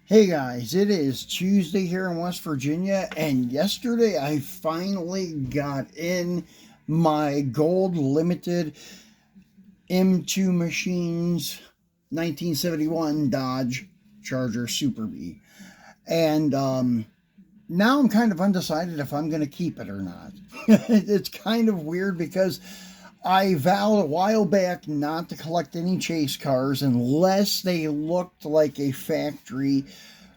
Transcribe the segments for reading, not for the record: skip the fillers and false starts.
Hey guys, it is Tuesday here in West Virginia, and yesterday I finally got in my gold limited M2 Machines 1971 Dodge Charger Superbee. And now I'm kind of undecided if I'm going to keep it or not. It's kind of weird because I vowed a while back not to collect any chase cars unless they looked like a factory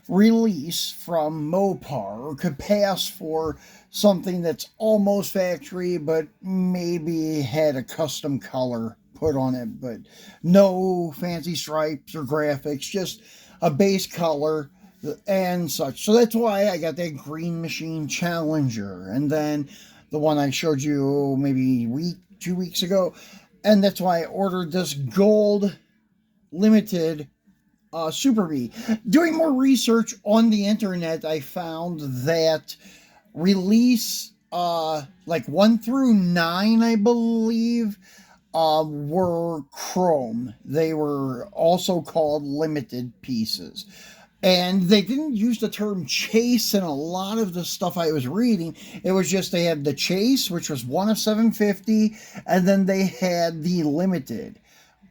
release from Mopar or could pass for something that's almost factory but maybe had a custom color put on it, but no fancy stripes or graphics, just a base color and such. So that's why I got that Green Machine Challenger, and then the one I showed you maybe 2 weeks ago, and that's why I ordered this gold limited Superbee. Doing more research on the internet, I found that release like 1 through 9, I believe, were chrome. They were also called limited pieces. And they didn't use the term chase in a lot of the stuff I was reading. It was just they had the chase, which was 1 of 750, and then they had the limited,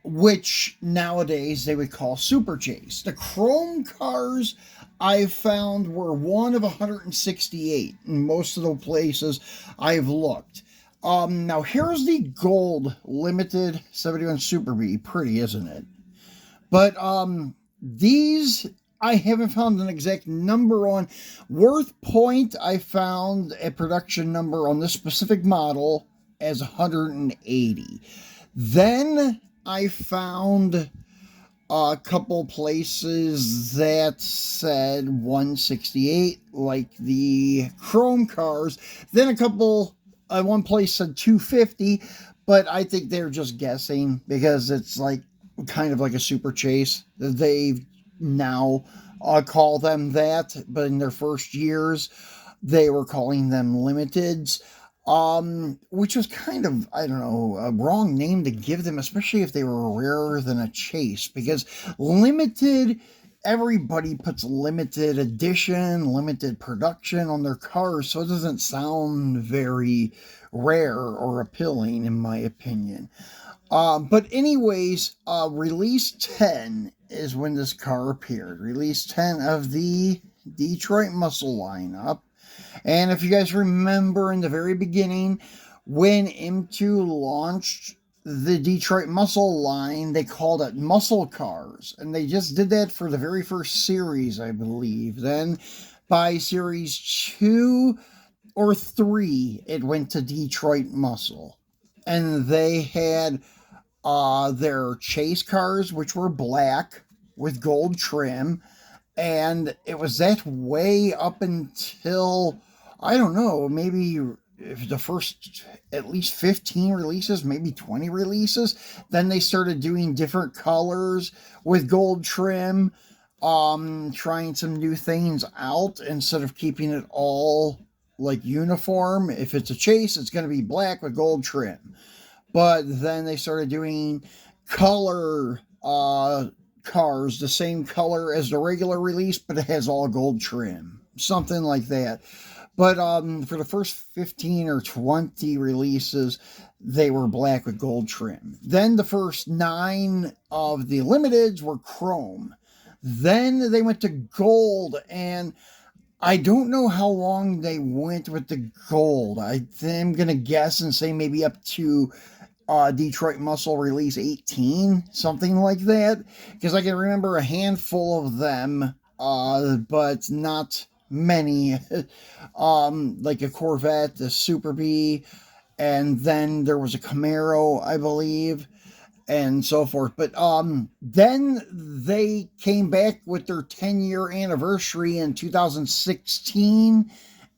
which nowadays they would call Super Chase. The chrome cars I found were 1 of 168 in most of the places I've looked. Now here's the gold limited 71 Superbee. Pretty, isn't it? But these I haven't found an exact number on. Worth Point, I found a production number on this specific model as 180. Then I found a couple places that said 168, like the chrome cars. Then a couple, one place said 250, but I think they're just guessing because it's like kind of like a super chase. They've now call them that, but in their first years, they were calling them limiteds. Which was kind of, I don't know, a wrong name to give them, especially if they were rarer than a chase, because limited, everybody puts limited edition, limited production on their cars, so it doesn't sound very rare or appealing, in my opinion. But anyways, release 10 is when this car appeared. Release 10 of the Detroit Muscle lineup. And if you guys remember in the very beginning, when M2 launched the Detroit Muscle line, they called it Muscle Cars. And they just did that for the very first series, I believe. Then by series 2 or 3, it went to Detroit Muscle. And they had their chase cars, which were black with gold trim. And it was that way up until, I don't know, maybe if the first at least 15 releases, maybe 20 releases. Then they started doing different colors with gold trim, trying some new things out instead of keeping it all like uniform. If it's a chase, it's going to be black with gold trim. But then they started doing color cars the same color as the regular release, but it has all gold trim, something like that. But for the first 15 or 20 releases, they were black with gold trim. Then the first 9 of the limiteds were chrome. Then they went to gold, and I don't know how long they went with the gold. I'm going to guess and say maybe up to Detroit Muscle release 18, something like that, because I can remember a handful of them, but not many. Like a Corvette, the Superbee, and then there was a Camaro, I believe, and so forth. But then they came back with their 10-year anniversary in 2016,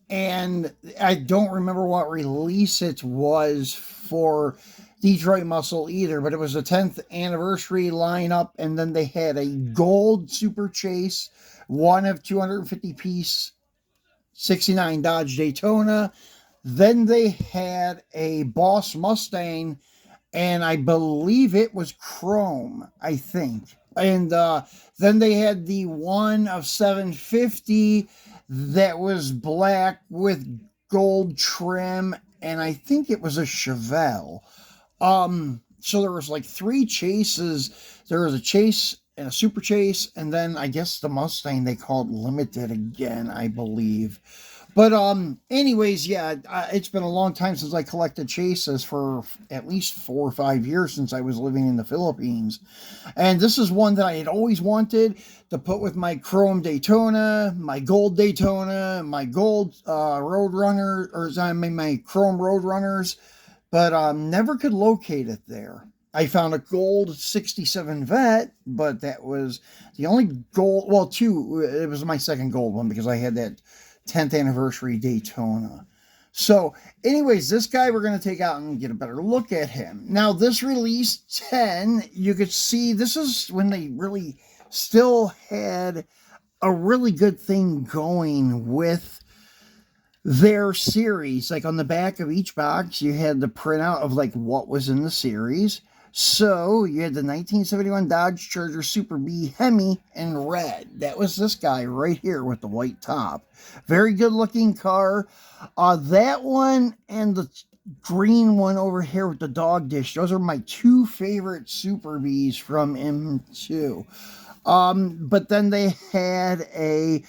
and I don't remember what release it was for Detroit Muscle either, but it was a 10th anniversary lineup, and then they had a gold Super Chase, 1 of 250 piece 69 Dodge Daytona. Then they had a Boss Mustang, and I believe it was chrome, I think. And then they had the one of 750 that was black with gold trim, and I think it was a Chevelle. So there was like three chases. There was a chase and a super chase, and then I guess the Mustang they called limited again, I believe. But anyways, yeah, it's been a long time since I collected chases, for at least 4 or 5 years since I was living in the Philippines. And this is one that I had always wanted to put with my chrome Daytona, my gold Daytona, my gold Roadrunner, or I mean my chrome Roadrunners, but never could locate it there. I found a gold 67 Vet, but that was the only gold, well, two, it was my second gold one because I had that 10th anniversary Daytona. So, anyways, this guy we're going to take out and get a better look at him. Now, this release 10, you could see this is when they really still had a really good thing going with their series. Like on the back of each box, you had the printout of like what was in the series. So you had the 1971 Dodge Charger Superbee Hemi in red. That was this guy right here with the white top. Very good looking car. That one and the green one over here with the dog dish. Those are my two favorite Superbees from M2. But then they had a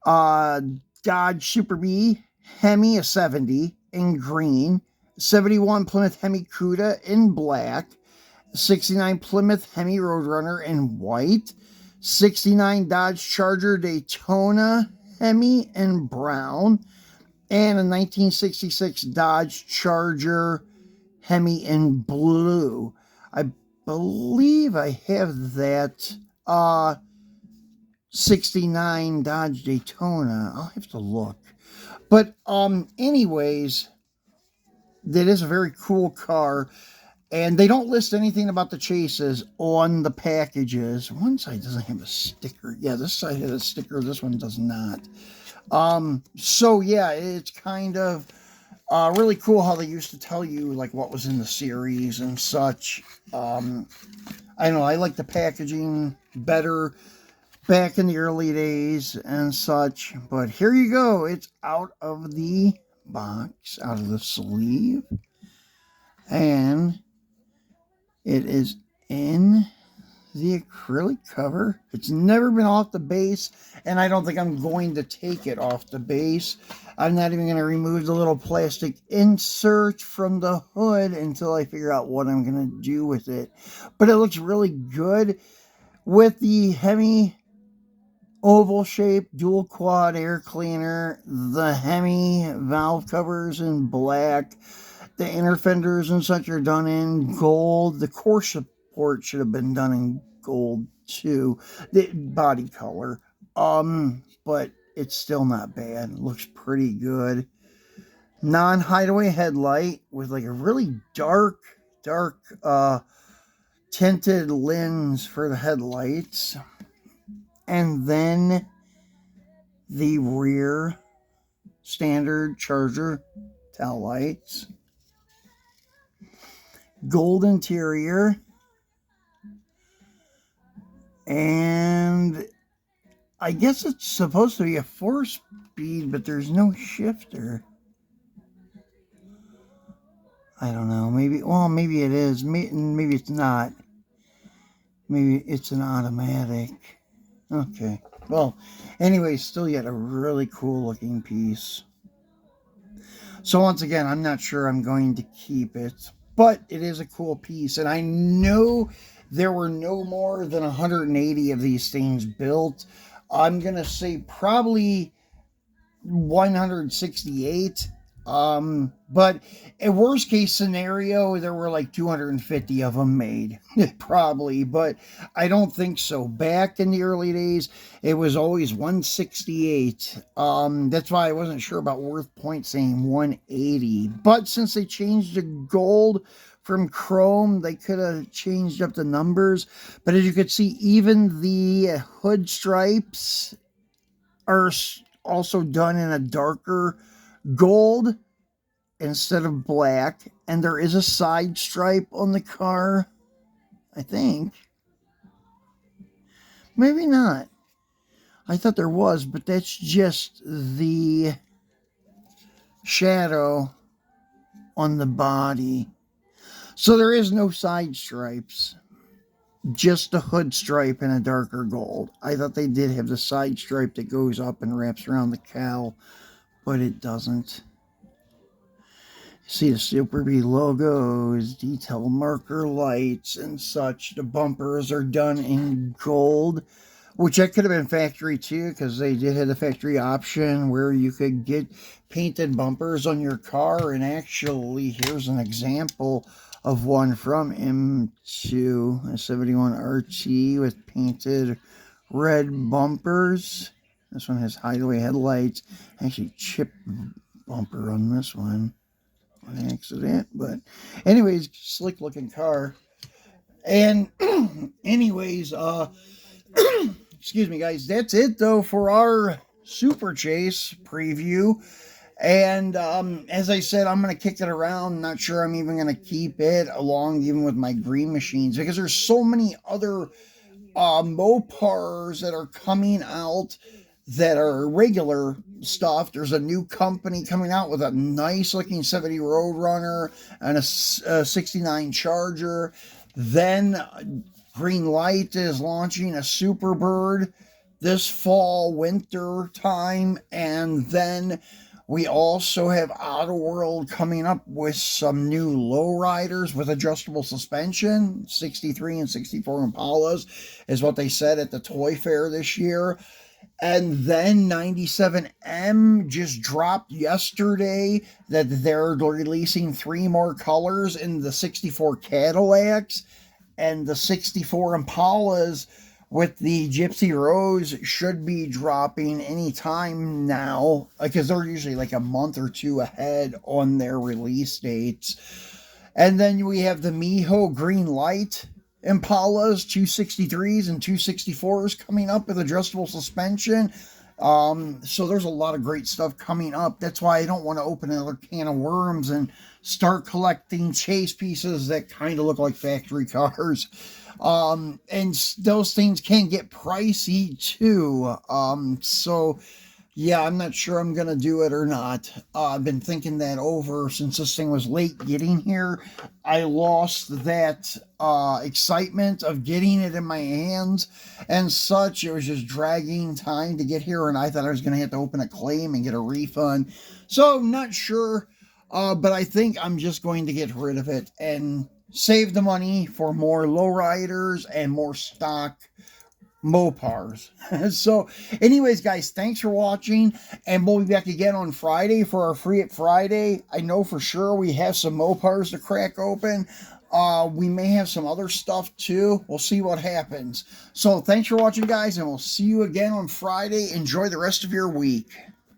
Dodge Superbee Hemi, a 70 in green, 71 Plymouth Hemi Cuda in black, 69 Plymouth Hemi Roadrunner in white, 69 Dodge Charger Daytona Hemi in brown, and a 1966 Dodge Charger Hemi in blue. I believe I have that 69 Dodge Daytona. I'll have to look. But anyways, that is a very cool car. And they don't list anything about the chases on the packages. One side doesn't have a sticker. Yeah, this side has a sticker. This one does not. So yeah, it's kind of really cool how they used to tell you like what was in the series and such. I don't know. I like the packaging better back in the early days and such. But here you go. It's out of the box, out of the sleeve. And it is in the acrylic cover. It's never been off the base, and I don't think I'm going to take it off the base. I'm not even going to remove the little plastic insert from the hood until I figure out what I'm going to do with it. But it looks really good with the Hemi oval shape dual quad air cleaner, the Hemi valve covers in black, the inner fenders and such are done in gold. The core support should have been done in gold too. The body color. But it's still not bad. It looks pretty good. Non-hideaway headlight with like a really dark tinted lens for the headlights. And then the rear standard Charger tail lights. Gold interior. And I guess it's supposed to be a 4-speed, but there's no shifter. I don't know. Maybe it is. Maybe it's not. Maybe it's an automatic. Okay. Well, anyway, still yet a really cool looking piece. So once again, I'm not sure I'm going to keep it, but it is a cool piece. And I know there were no more than 180 of these things built. I'm going to say probably 168. But a worst case scenario, there were like 250 of them made, probably, but I don't think so. Back in the early days, it was always 168. That's why I wasn't sure about Worth Point saying 180. But since they changed the gold from chrome, they could have changed up the numbers. But as you could see, even the hood stripes are also done in a darker gold instead of black, and there is a side stripe on the car, I think. Maybe not. I thought there was, but that's just the shadow on the body. So there is no side stripes. Just a hood stripe and a darker gold. I thought they did have the side stripe that goes up and wraps around the cowl, but it doesn't. See the Superbee logos, detail marker lights and such. The bumpers are done in gold, which that could have been factory too, because they did have the factory option where you could get painted bumpers on your car. And actually, here's an example of one from M2, a 71 RT with painted red bumpers. This one has hideaway headlights. Actually, chip bumper on this one. An accident, but anyways, slick looking car. And anyways, excuse me guys, that's it though for our Super Chase preview. And as I said, I'm going to kick it around. Not sure I'm even going to keep it along even with my green machines, because there's so many other Mopars that are coming out that are regular stuff. There's a new company coming out with a nice looking 70 Roadrunner and a 69 Charger. Then Greenlight is launching a Superbird this fall, winter time. And then we also have Auto World coming up with some new lowriders with adjustable suspension. 63 and 64 Impalas is what they said at the Toy Fair this year. And then 97M just dropped yesterday that they're releasing 3 more colors in the 64 Cadillacs, and the 64 Impalas with the Gypsy Rose should be dropping anytime now, because they're usually like a month or two ahead on their release dates. And then we have the Miho Greenlight Impalas, 263s and 264s coming up with adjustable suspension. So there's a lot of great stuff coming up. That's why I don't want to open another can of worms and start collecting chase pieces that kind of look like factory cars. And those things can get pricey too. So yeah, I'm not sure I'm going to do it or not. I've been thinking that over since this thing was late getting here. I lost that excitement of getting it in my hands and such. It was just dragging time to get here, and I thought I was going to have to open a claim and get a refund. So I'm not sure, but I think I'm just going to get rid of it and save the money for more lowriders and more stock Mopars. So anyways guys, thanks for watching, and we'll be back again on Friday for our Free It Friday. I know for sure we have some Mopars to crack open. We may have some other stuff too. We'll see what happens. So thanks for watching guys, and we'll see you again on Friday. Enjoy the rest of your week.